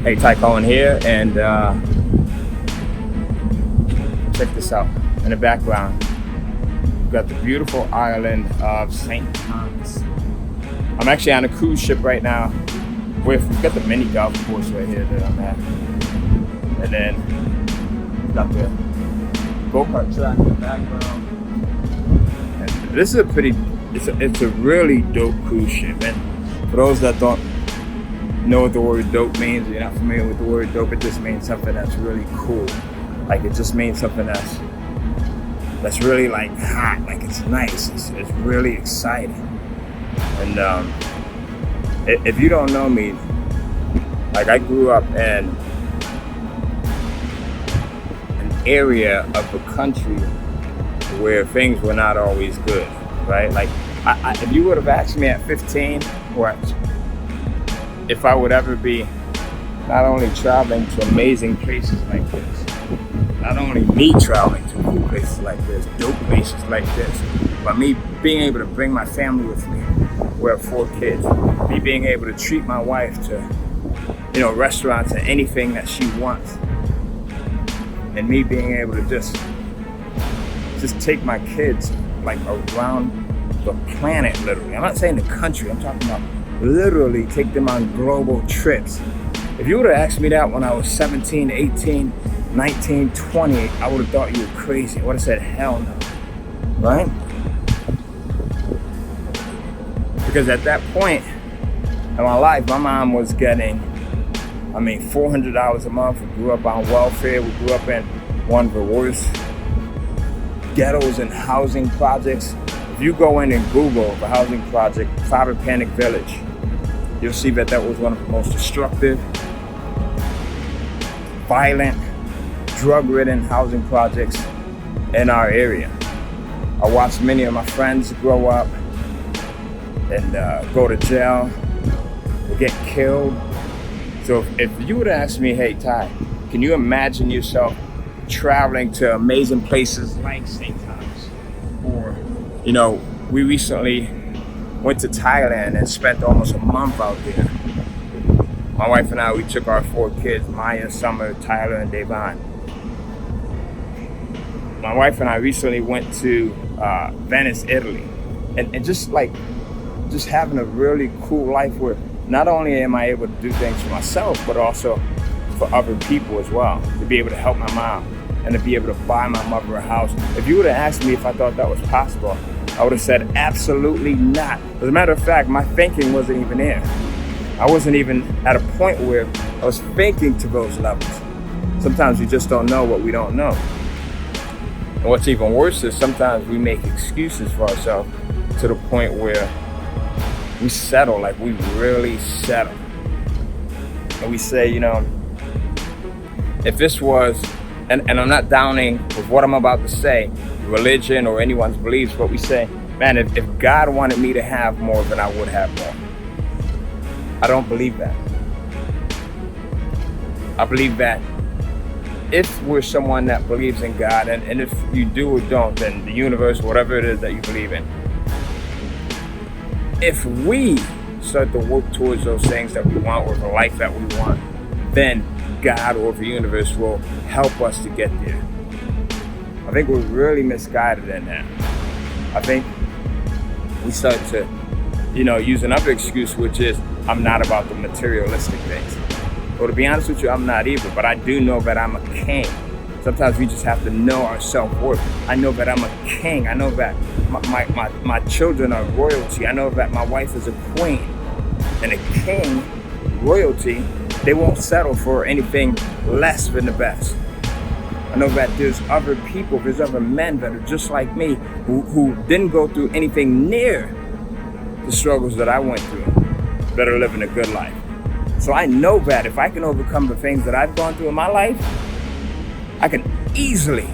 Hey, Cohen here, and check this out. In the background, we've got the beautiful island of St. Thomas. I'm actually on a cruise ship right now. We've got the mini golf course right here that I'm at, and then we've got the go-kart track in the background. And this is it's a really dope cruise ship. And for those that don't know what the word dope means, you're not familiar with the word dope, it just means something that's really cool. Like, it just means something that's really like hot, like it's nice, it's really exciting. And if you don't know me, like, I grew up in an area of the country where things were not always good, right? Like, if you would have asked me at 15, or if I would ever be not only traveling to amazing places like this, not only me traveling to cool places like this, dope places like this, but me being able to bring my family with me. We have 4 kids. Me being able to treat my wife to, restaurants and anything that she wants. And me being able to just take my kids like around the planet, literally. I'm not saying the country, I'm talking about literally take them on global trips. If you would have asked me that when I was 17, 18, 19, 20, I would have thought you were crazy. I would have said, hell no, right? Because at that point in my life, my mom was getting, $400 a month. We grew up on welfare. We grew up in one of the worst ghettos and housing projects. If you go in and Google the housing project, Fiber Panic Village, you'll see that was one of the most destructive, violent, drug-ridden housing projects in our area. I watched many of my friends grow up and go to jail or get killed. So if you would ask me, hey, Ty, can you imagine yourself traveling to amazing places like St. Thomas? Or, we recently went to Thailand and spent almost a month out there. My wife and I, we took our 4 kids, Maya, Summer, Tyler, and Devon. My wife and I recently went to Venice, Italy. And just having a really cool life where not only am I able to do things for myself, but also for other people as well. To be able to help my mom and to be able to buy my mother a house. If you would have asked me if I thought that was possible, I would have said absolutely not. As a matter of fact, my thinking wasn't even there. I wasn't even at a point where I was thinking to those levels. Sometimes we just don't know what we don't know. And what's even worse is sometimes we make excuses for ourselves to the point where we settle, like we really settle. And we say, if this was, and I'm not downing with what I'm about to say, religion or anyone's beliefs, but we say, man, if God wanted me to have more, then I would have more. I don't believe that. I believe that if we're someone that believes in God, and if you do or don't, then the universe, whatever it is that you believe in, if we start to work towards those things that we want, or the life that we want, then God or the universe will help us to get there. I think we're really misguided in that. I think we start to, use another excuse, which is, I'm not about the materialistic things. Well, to be honest with you, I'm not either, but I do know that I'm a king. Sometimes we just have to know our self-worth. I know that I'm a king. I know that my children are royalty. I know that my wife is a queen. And a king, royalty, they won't settle for anything less than the best. I know that there's other people, there's other men that are just like me who didn't go through anything near the struggles that I went through, that are living a good life. So I know that if I can overcome the things that I've gone through in my life, I can easily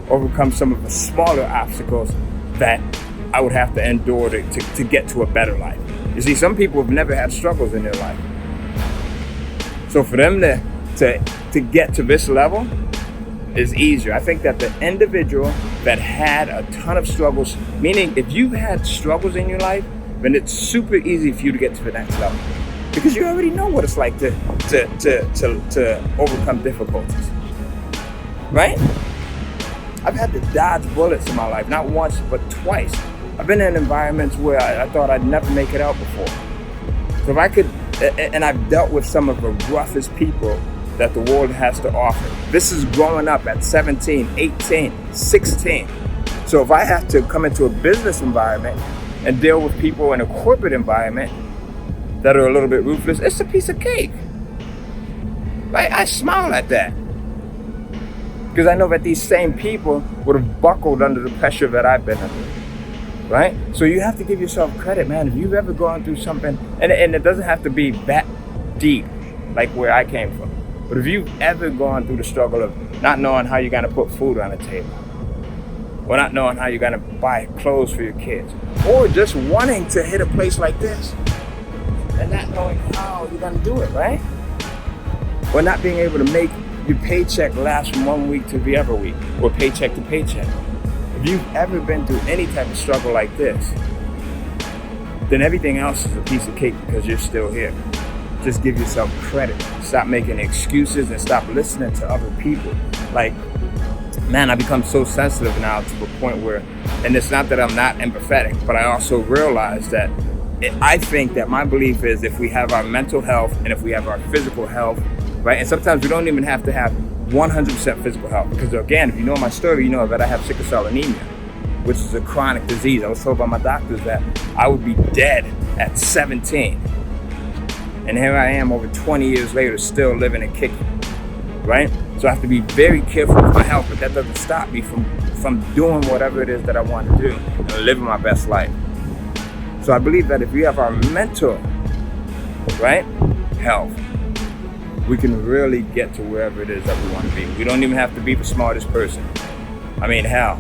overcome some of the smaller obstacles that I would have to endure to get to a better life. You see, some people have never had struggles in their life. So for them to get to this level is easier. I think that the individual that had a ton of struggles, meaning if you've had struggles in your life, then it's super easy for you to get to the next level. Because you already know what it's like to overcome difficulties, right? I've had to dodge bullets in my life, not once, but twice. I've been in environments where I thought I'd never make it out before. So if I could, and I've dealt with some of the roughest people that the world has to offer. This is growing up at 17, 18, 16. So if I have to come into a business environment and deal with people in a corporate environment that are a little bit ruthless, it's a piece of cake. Right? I smile at that. Because I know that these same people would have buckled under the pressure that I've been under. Right? So you have to give yourself credit, man. If you've ever gone through something, and it doesn't have to be that deep, like where I came from. But if you've ever gone through the struggle of not knowing how you're going to put food on the table, or not knowing how you're going to buy clothes for your kids, or just wanting to hit a place like this, and not knowing how you're going to do it, right? Or not being able to make your paycheck last from 1 week to the other week, or paycheck to paycheck. If you've ever been through any type of struggle like this, then everything else is a piece of cake because you're still here. Just give yourself credit. Stop making excuses and stop listening to other people. Like, man, I become so sensitive now to the point where, and it's not that I'm not empathetic, but I also realize that I think that my belief is if we have our mental health and if we have our physical health, right? And sometimes we don't even have to have 100% physical health. Because again, if you know my story, you know that I have sickle cell anemia, which is a chronic disease. I was told by my doctors that I would be dead at 17. And here I am over 20 years later, still living and kicking, right? So I have to be very careful with my health, but that doesn't stop me from doing whatever it is that I want to do and living my best life. So I believe that if we have our mental, right, health, we can really get to wherever it is that we want to be. We don't even have to be the smartest person. I mean, hell,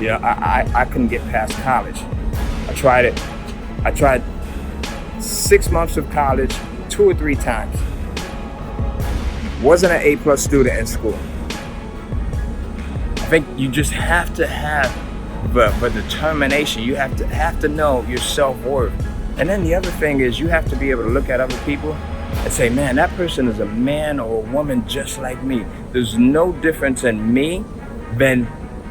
you know, I couldn't get past college. I tried it. I tried 6 months of college 2 or 3 times. Wasn't an A+ student in school. I think you just have to have the determination. You have to know your self-worth. And then the other thing is you have to be able to look at other people and say, man, that person is a man or a woman just like me. There's no difference in me than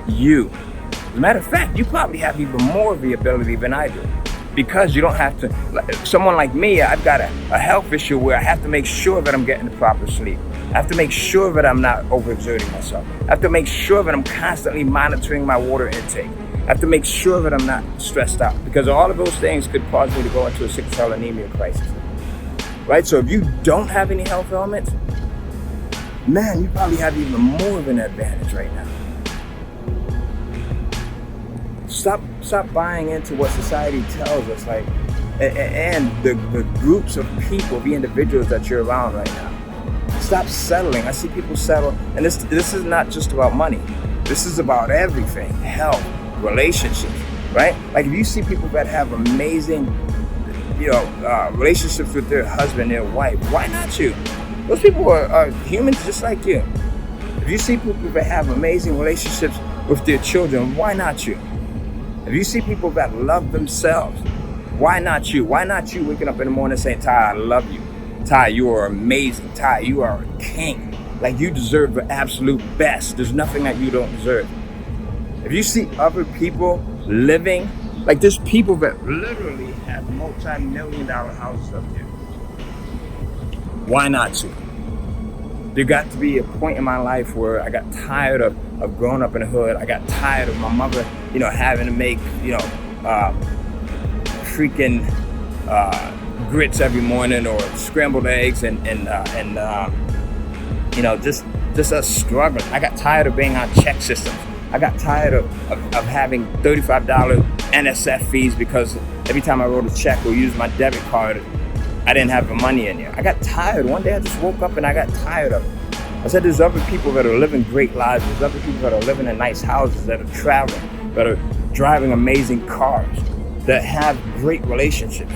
you. As a matter of fact, you probably have even more of the ability than I do. Because you don't have to, someone like me, I've got a health issue where I have to make sure that I'm getting the proper sleep. I have to make sure that I'm not overexerting myself. I have to make sure that I'm constantly monitoring my water intake. I have to make sure that I'm not stressed out, because all of those things could cause me to go into a sickle cell anemia crisis. Right? So if you don't have any health ailments, man, you probably have even more of an advantage right now. Stop buying into what society tells us, like, and the groups of people, the individuals that you're around right now. Stop settling. I see people settle, and this is not just about money. This is about everything: health, relationships, right? Like if you see people that have amazing, relationships with their husband, their wife, why not you? Those people are humans just like you. If you see people that have amazing relationships with their children, why not you? If you see people that love themselves, why not you? Why not you waking up in the morning saying, Ty, I love you. Ty, you are amazing. Ty, you are a king. Like, you deserve the absolute best. There's nothing that you don't deserve. If you see other people living, like there's people that literally have multi-million-dollar houses up here. Why not you? There got to be a point in my life where I got tired of growing up in the hood. I got tired of my mother, having to make, freaking grits every morning or scrambled eggs and just us struggling. I got tired of being on check systems. I got tired of having $35 NSF fees because every time I wrote a check or used my debit card, I didn't have the money in there. I got tired. One day I just woke up and I got tired of it. I said, there's other people that are living great lives. There's other people that are living in nice houses, that are traveling, that are driving amazing cars, that have great relationships.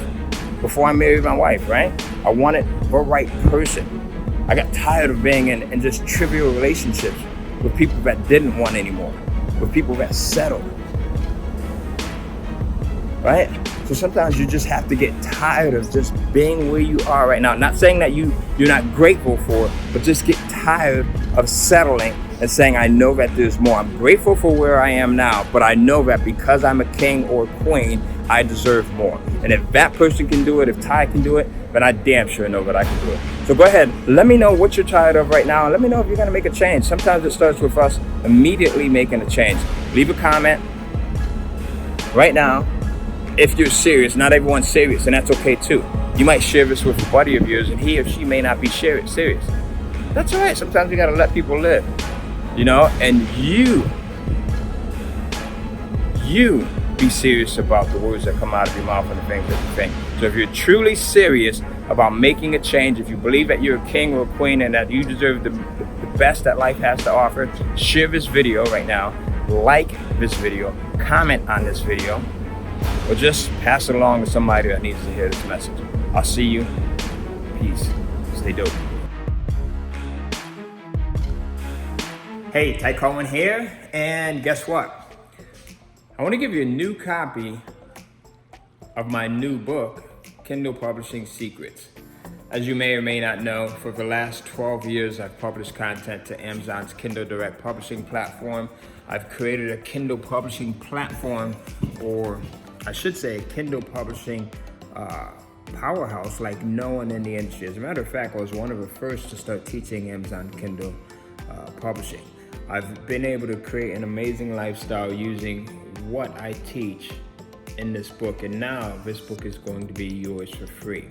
Before I married my wife, right? I wanted the right person. I got tired of being in just trivial relationships with people that didn't want anymore, with people that settled, right? So sometimes you just have to get tired of just being where you are right now. Not saying that you're not grateful for it, but just get tired of settling and saying, I know that there's more. I'm grateful for where I am now, but I know that because I'm a king or a queen, I deserve more. And if that person can do it, if Ty can do it, then I damn sure know that I can do it. So go ahead, let me know what you're tired of right now, and let me know if you're gonna make a change. Sometimes it starts with us immediately making a change. Leave a comment right now. If you're serious, not everyone's serious, and that's okay too. You might share this with a buddy of yours, and he or she may not be serious. That's all right. Sometimes you gotta let people live, and you be serious about the words that come out of your mouth and the things that you think. So if you're truly serious about making a change, if you believe that you're a king or a queen and that you deserve the best that life has to offer, share this video right now, like this video, comment on this video, or just pass it along to somebody that needs to hear this message. I'll see you. Peace. Stay dope. Hey, Ty Cohen here, and guess what? I want to give you a new copy of my new book, Kindle Publishing Secrets. As you may or may not know, for the last 12 years, I've published content to Amazon's Kindle Direct Publishing platform. I've created a Kindle Publishing platform, or I should say a Kindle Publishing powerhouse like no one in the industry. As a matter of fact, I was one of the first to start teaching Amazon Kindle Publishing. I've been able to create an amazing lifestyle using what I teach in this book, and now this book is going to be yours for free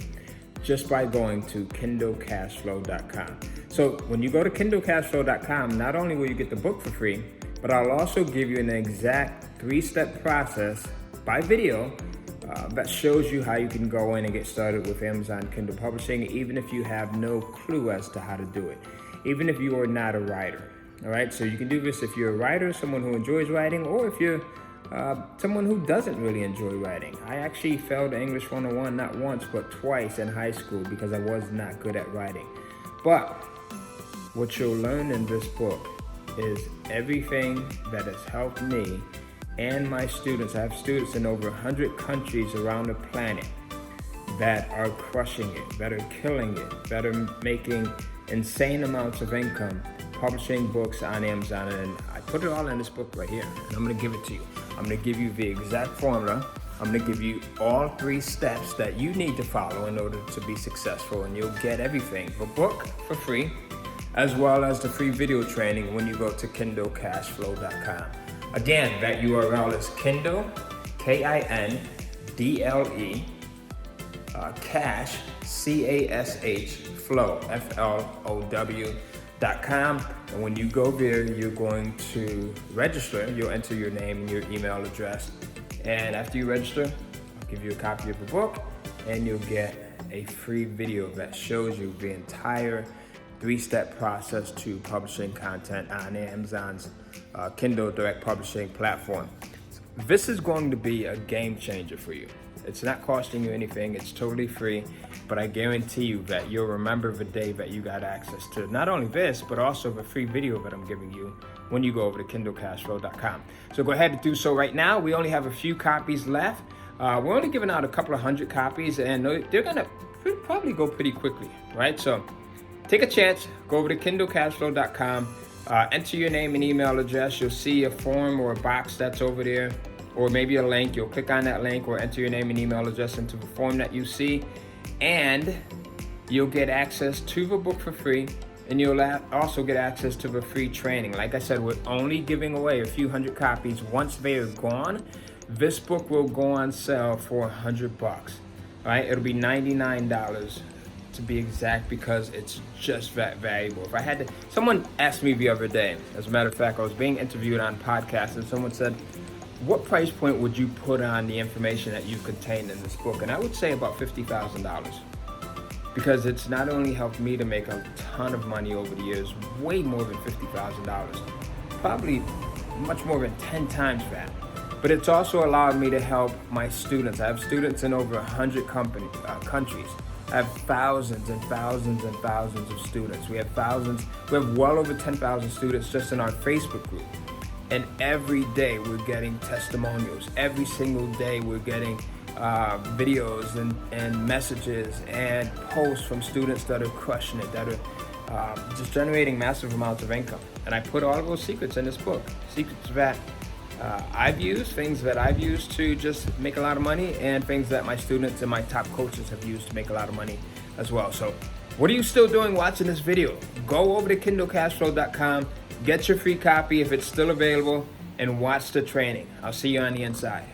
just by going to kindlecashflow.com. So when you go to kindlecashflow.com, not only will you get the book for free, but I'll also give you an exact 3-step process by video that shows you how you can go in and get started with Amazon Kindle Publishing, even if you have no clue as to how to do it, even if you are not a writer. All right, so you can do this if you're a writer, someone who enjoys writing, or if you're someone who doesn't really enjoy writing. I actually failed English 101 not once but twice in high school because I was not good at writing. But what you'll learn in this book is everything that has helped me and my students. I have students in over 100 countries around the planet that are crushing it, that are killing it, that are making insane amounts of income publishing books on Amazon. And I put it all in this book right here, and I'm going to give it to you. I'm going to give you the exact formula. I'm going to give you all 3 steps that you need to follow in order to be successful, and you'll get everything, the book for free, as well as the free video training when you go to kindlecashflow.com. Again, that URL is Kindle, Kindle, cash, CASH, flow, FLOW.com. And when you go there, you're going to register. You'll enter your name and your email address. And after you register, I'll give you a copy of the book, and you'll get a free video that shows you the entire 3-step process to publishing content on Amazon's Kindle Direct Publishing platform. This is going to be a game changer for you. It's not costing you anything. It's totally free, but I guarantee you that you'll remember the day that you got access to not only this, but also the free video that I'm giving you when you go over to kindlecashflow.com. So go ahead and do so right now. We only have a few copies left. We're only giving out a couple of 100 copies, and they're gonna probably go pretty quickly, right? So take a chance, go over to kindlecashflow.com, enter your name and email address. You'll see a form or a box that's over there, or maybe a link. You'll click on that link or enter your name and email address into the form that you see, and you'll get access to the book for free, and you'll also get access to the free training. Like I said, we're only giving away a few 100 copies. Once they are gone, this book will go on sale for $100. All right, it'll be $99 to be exact, because it's just that valuable. If I had to, someone asked me the other day, as a matter of fact, I was being interviewed on a podcast, and someone said, what price point would you put on the information that you contained in this book? And I would say about $50,000, because it's not only helped me to make a ton of money over the years, way more than $50,000, probably much more than 10 times that. But it's also allowed me to help my students. I have students in over 100 countries. I have thousands and thousands and thousands of students. We have well over 10,000 students just in our Facebook group. And every day we're getting testimonials. Every single day we're getting videos and messages and posts from students that are crushing it, that are just generating massive amounts of income. And I put all of those secrets in this book, secrets that I've used, things that I've used to just make a lot of money, and things that my students and my top coaches have used to make a lot of money as well. So what are you still doing watching this video? Go over to KindleCashflow.com, get your free copy if it's still available, and watch the training. I'll see you on the inside.